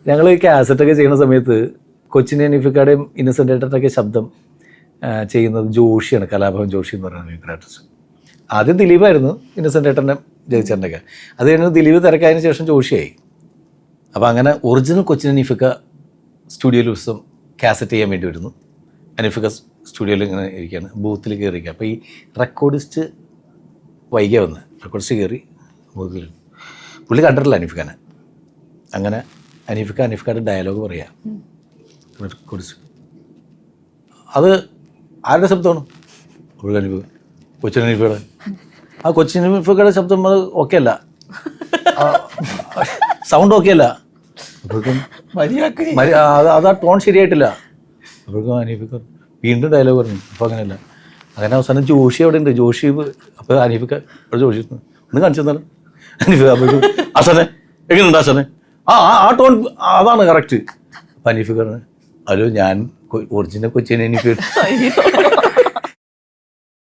ഞങ്ങൾ ഈ കാസറ്റൊക്കെ ചെയ്യുന്ന സമയത്ത് കൊച്ചിൻ അനീഫിക്കയുടെയും ഇന്നസെൻ്റ് ഏട്ടൻ്റെയൊക്കെ ശബ്ദം ചെയ്യുന്നത് ജോഷിയാണ്, കലാഭവൻ ജോഷി എന്ന് പറയുന്ന ആർട്ടിസ്റ്റ്. ആദ്യം ദിലീപായിരുന്നു ഇന്നസെൻ്റ് ഏട്ടൻ്റെ ജയിച്ചേട്ടൻ്റെയൊക്കെ. അത് കഴിഞ്ഞ് ദിലീപ് തിരക്കായതിനു ശേഷം ജോഷിയായി. അപ്പോൾ അങ്ങനെ ഒറിജിനൽ കൊച്ചിൻ അനീഫിക്ക സ്റ്റുഡിയോയിൽ ദിവസം കാസറ്റ് ചെയ്യാൻ വേണ്ടി വരുന്നു. അനീഫിക്ക സ്റ്റുഡിയോയിൽ ഇങ്ങനെ ഇരിക്കുകയാണ്, ബൂത്തിൽ കയറിയിരിക്കുക. അപ്പോൾ ഈ റെക്കോർഡിസ്റ്റ് വൈകിയ വന്ന് റെക്കോർഡിസ്റ്റ് കയറി ബൂത്തിൽ പുള്ളി കണ്ടിട്ടില്ല അനീഫിക്കാനെ. അങ്ങനെ അനീഫിക്കയുടെ ഡയലോഗ് പറയാം റെക്കോർഡിസ്റ്റ്. അത് ആരുടെ ശബ്ദമാണ്? കൊച്ചിൻ അനീഫയുടെ. ആ കൊച്ചിൻ അനീഫയുടെ ശബ്ദം അത് ഓക്കെ അല്ല, സൗണ്ട് ഓക്കെ അല്ല. അപ്പോഴേക്കും അത് ആ ടോൺ ശരിയായിട്ടില്ല. അപ്പോഴേക്കും അനീഫിക്ക വീണ്ടും ഡയലോഗ് പറഞ്ഞു. അപ്പോൾ അങ്ങനെയല്ല. അങ്ങനെ അവസാനം ജോഷി അവിടെ ഉണ്ട്. ജോഷി അപ്പോൾ അനീഫിക്ക ഇവിടെ ജോഷി ഒന്ന് കാണിച്ചു തന്നാലും അനീഫിക്ക അപ്പോഴേക്കും ആശാനെ എങ്ങനെയുണ്ട് ആശാനെ? ആ ടോൺ അതാണ് കറക്റ്റ്. അപ്പം അനീഫിക്ക പറഞ്ഞു, ഹലോ ഞാൻ ഒറിജിനൽ കൊച്ചിൻ അനീഫ.